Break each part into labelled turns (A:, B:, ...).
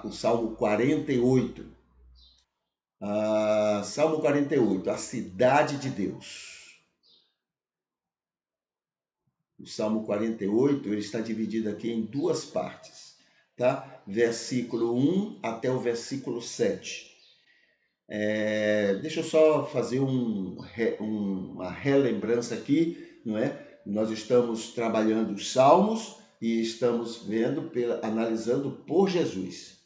A: o Salmo 48. Salmo 48, a cidade de Deus. O Salmo 48, ele está dividido aqui em duas partes, tá? Versículo 1 até o versículo 7. Deixa eu só fazer uma relembrança aqui, não é? Nós estamos trabalhando os Salmos e estamos analisando por Jesus,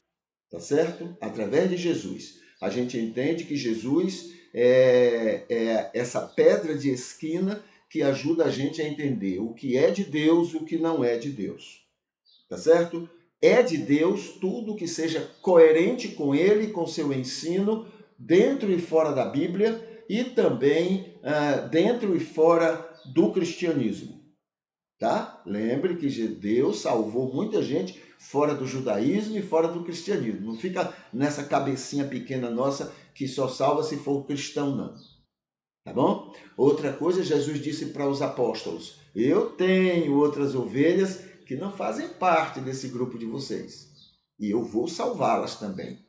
A: tá certo? Através de Jesus. A gente entende que Jesus é essa pedra de esquina que ajuda a gente a entender o que é de Deus e o que não é de Deus, tá certo? É de Deus tudo que seja coerente com Ele, com seu ensino, dentro e fora da Bíblia e também dentro e fora do cristianismo, tá? Lembre que Deus salvou muita gente fora do judaísmo e fora do cristianismo. Não fica nessa cabecinha pequena nossa que só salva se for cristão, não. Tá bom? Outra coisa, Jesus disse para os apóstolos: eu tenho outras ovelhas que não fazem parte desse grupo de vocês. E eu vou salvá-las também.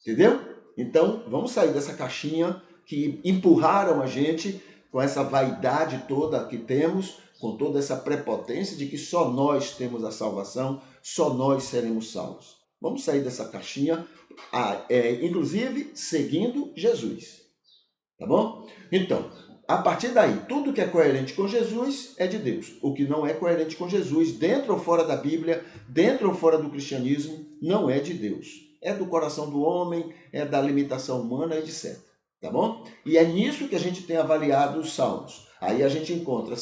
A: Entendeu? Então, vamos sair dessa caixinha que empurraram a gente com essa vaidade toda que temos, com toda essa prepotência de que só nós temos a salvação, só nós seremos salvos. Vamos sair dessa caixinha, inclusive seguindo Jesus. Tá bom? Então, a partir daí, tudo que é coerente com Jesus é de Deus. O que não é coerente com Jesus, dentro ou fora da Bíblia, dentro ou fora do cristianismo, não é de Deus. É do coração do homem, é da limitação humana, etc. Tá bom? E é nisso que a gente tem avaliado os salmos. Aí a gente encontra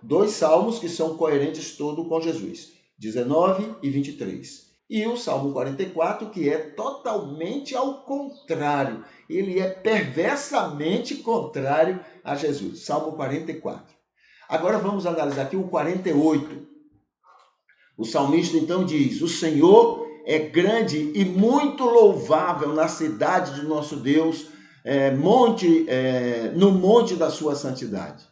A: dois salmos que são coerentes todo com Jesus, 19 e 23. E o Salmo 44, que é totalmente ao contrário. Ele é perversamente contrário a Jesus. Salmo 44. Agora vamos analisar aqui o 48. O salmista então diz: o Senhor é grande e muito louvável na cidade de nosso Deus, no monte da sua santidade.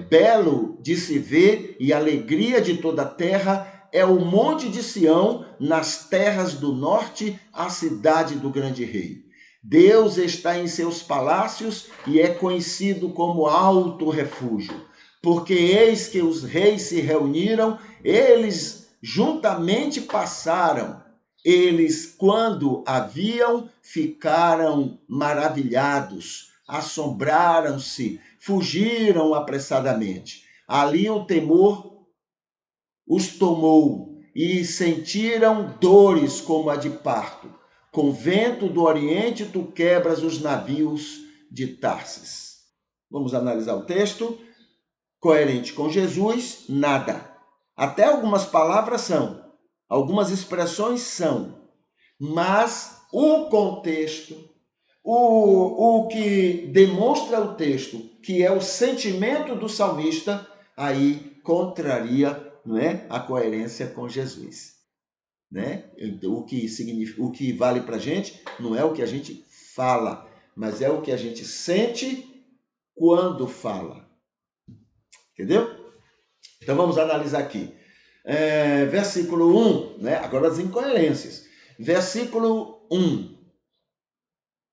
A: Belo de se ver e alegria de toda a terra é o monte de Sião, nas terras do norte, a cidade do grande rei. Deus está em seus palácios e é conhecido como alto refúgio, porque eis que os reis se reuniram, eles juntamente passaram. Eles, quando haviam, ficaram maravilhados, assombraram-se, fugiram apressadamente. Ali o temor os tomou e sentiram dores como a de parto. Com vento do Oriente tu quebras os navios de Tarsis. Vamos analisar o texto. Coerente com Jesus, nada. Até algumas palavras são, algumas expressões são, mas o contexto, o que demonstra o texto, que é o sentimento do salmista, aí contraria, não é, a coerência com Jesus, né? Então, o que vale para a gente não é o que a gente fala, mas é o que a gente sente quando fala. Entendeu? Então vamos analisar aqui. Versículo 1, né? Agora as incoerências. Versículo 1.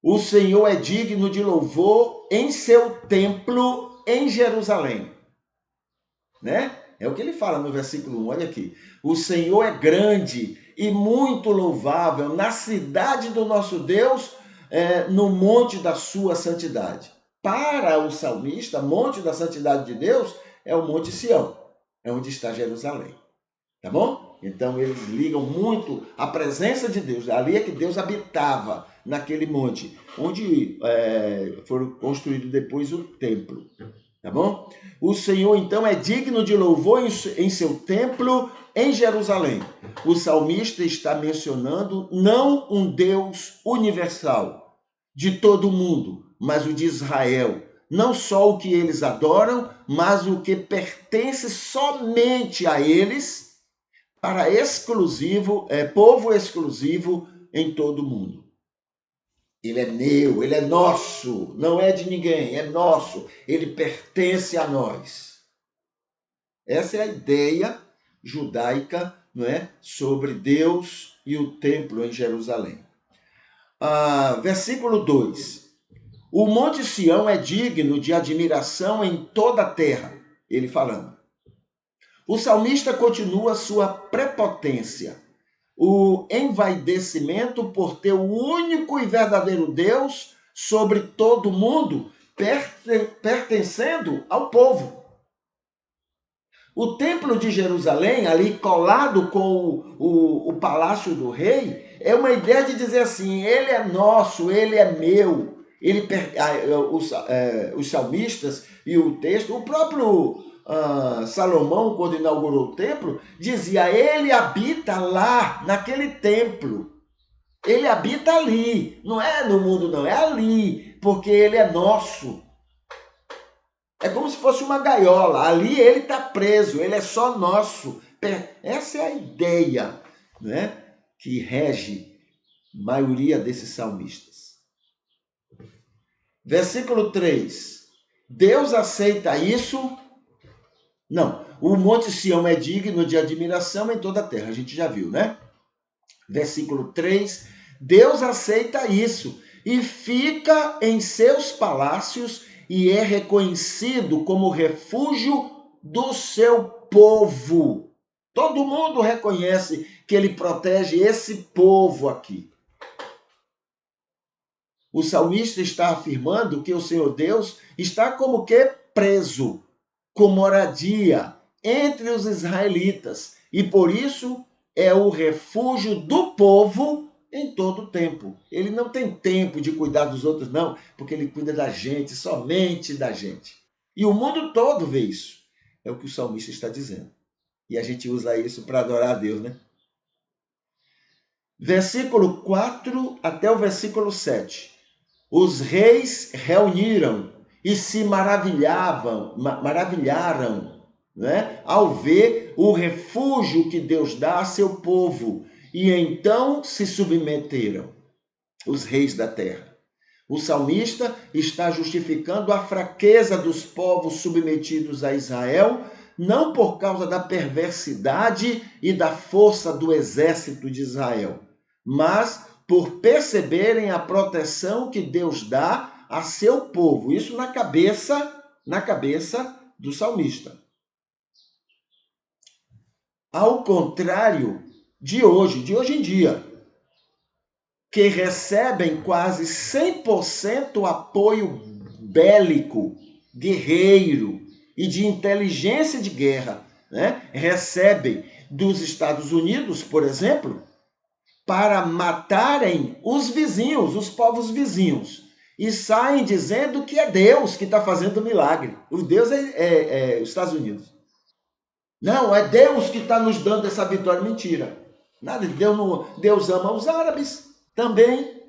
A: O Senhor é digno de louvor em seu templo em Jerusalém. Né? É o que ele fala no versículo 1, olha aqui. O Senhor é grande e muito louvável na cidade do nosso Deus, no monte da sua santidade. Para o salmista, monte da santidade de Deus é o Monte Sião, é onde está Jerusalém. Tá bom? Então eles ligam muito a presença de Deus. Ali é que Deus habitava, naquele monte, onde foram construídos depois o templo. Tá bom? O Senhor, então, é digno de louvor em seu templo em Jerusalém. O salmista está mencionando não um Deus universal, de todo mundo, mas o de Israel. Não só o que eles adoram, mas o que pertence somente a eles, para povo exclusivo em todo o mundo. Ele é meu, ele é nosso, não é de ninguém, é nosso, ele pertence a nós. Essa é a ideia judaica não é, sobre Deus e o templo em Jerusalém. Versículo 2. O Monte Sião é digno de admiração em toda a terra. Ele falando. O salmista continua sua prepotência, o envaidecimento por ter o único e verdadeiro Deus sobre todo o mundo, pertencendo ao povo. O templo de Jerusalém, ali colado com o palácio do rei, é uma ideia de dizer assim, ele é nosso, ele é meu. Os salmistas e o texto, o próprio Salomão, quando inaugurou o templo, dizia, ele habita lá, naquele templo. Ele habita ali, não é no mundo não, é ali, porque ele é nosso. É como se fosse uma gaiola. Ali ele está preso, ele é só nosso. Essa é a ideia, né, que rege a maioria desses salmistas. Versículo 3. Deus aceita isso? Não. O Monte Sião é digno de admiração em toda a terra. A gente já viu, né? Versículo 3. Deus aceita isso e fica em seus palácios e é reconhecido como refúgio do seu povo. Todo mundo reconhece que ele protege esse povo aqui. O salmista está afirmando que o Senhor Deus está como que preso, com moradia entre os israelitas, e por isso é o refúgio do povo em todo o tempo. Ele não tem tempo de cuidar dos outros, não, porque ele cuida da gente, somente da gente. E o mundo todo vê isso. É o que o salmista está dizendo. E a gente usa isso para adorar a Deus, né? Versículo 4 até o versículo 7. Os reis reuniram e se maravilharam, né, ao ver o refúgio que Deus dá a seu povo, e então se submeteram, os reis da terra. O salmista está justificando a fraqueza dos povos submetidos a Israel, não por causa da perversidade e da força do exército de Israel, mas por perceberem a proteção que Deus dá a seu povo. Isso na cabeça do salmista. Ao contrário de hoje em dia, que recebem quase 100% apoio bélico, guerreiro e de inteligência de guerra, né? Recebem dos Estados Unidos, por exemplo, para matarem os vizinhos, os povos vizinhos, e saem dizendo que é Deus que está fazendo o milagre. O Deus é os Estados Unidos. Não, é Deus que está nos dando essa vitória. Mentira. Nada de Deus. Deus ama os árabes também.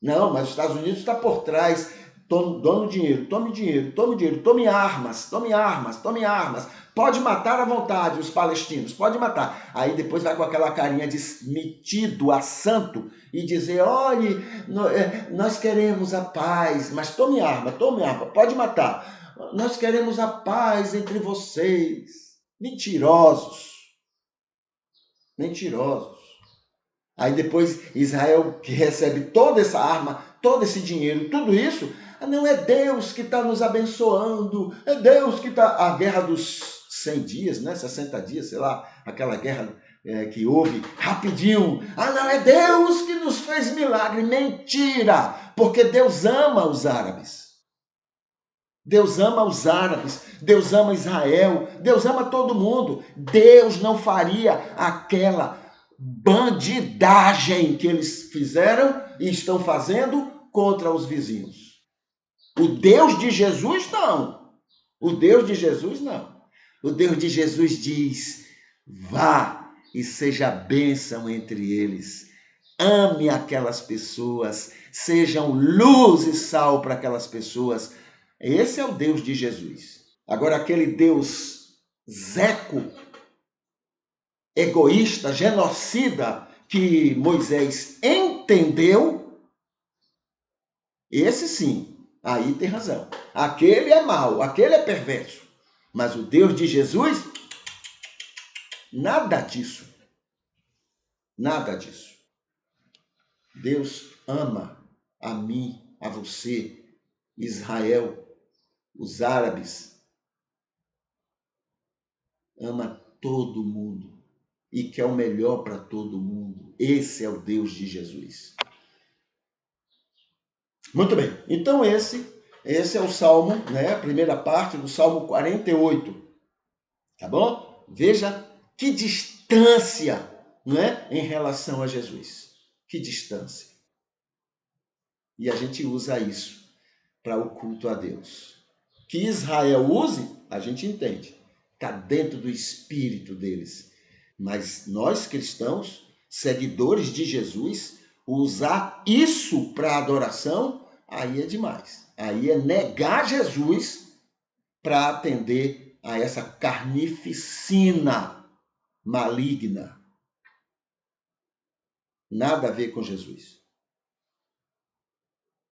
A: Não, mas os Estados Unidos está por trás. Tome dinheiro, tome dinheiro, tome dinheiro, tome armas, tome armas, tome armas. Pode matar à vontade os palestinos, pode matar. Aí depois vai com aquela carinha de metido a santo e dizer, olhe, nós queremos a paz, mas tome arma, pode matar. Nós queremos a paz entre vocês. Mentirosos. Mentirosos. Aí depois Israel, que recebe toda essa arma, todo esse dinheiro, tudo isso, não é Deus que está nos abençoando, é Deus que está... A guerra dos 100 dias, né? 60 dias, sei lá, aquela guerra que houve rapidinho. Não, é Deus que nos fez milagre. Mentira! Porque Deus ama os árabes. Deus ama os árabes, Deus ama Israel, Deus ama todo mundo. Deus não faria aquela bandidagem que eles fizeram e estão fazendo contra os vizinhos. O Deus de Jesus, não. O Deus de Jesus, não. O Deus de Jesus diz, vá e seja bênção entre eles. Ame aquelas pessoas, sejam luz e sal para aquelas pessoas. Esse é o Deus de Jesus. Agora, aquele Deus zeco, egoísta, genocida, que Moisés entendeu, esse sim, aí tem razão. Aquele é mau, aquele é perverso. Mas o Deus de Jesus, Nada disso. Nada disso. Deus ama a mim, a você, Israel, os árabes. Ama todo mundo e quer o melhor para todo mundo. Esse é o Deus de Jesus. Muito bem. Então esse é o Salmo, né? A primeira parte do Salmo 48. Tá bom? Veja que distância, né, em relação a Jesus. Que distância. E a gente usa isso para o culto a Deus. Que Israel use, a gente entende. Está dentro do espírito deles. Mas nós cristãos, seguidores de Jesus, usar isso para adoração, aí é demais. Aí é negar Jesus para atender a essa carnificina maligna. Nada a ver com Jesus.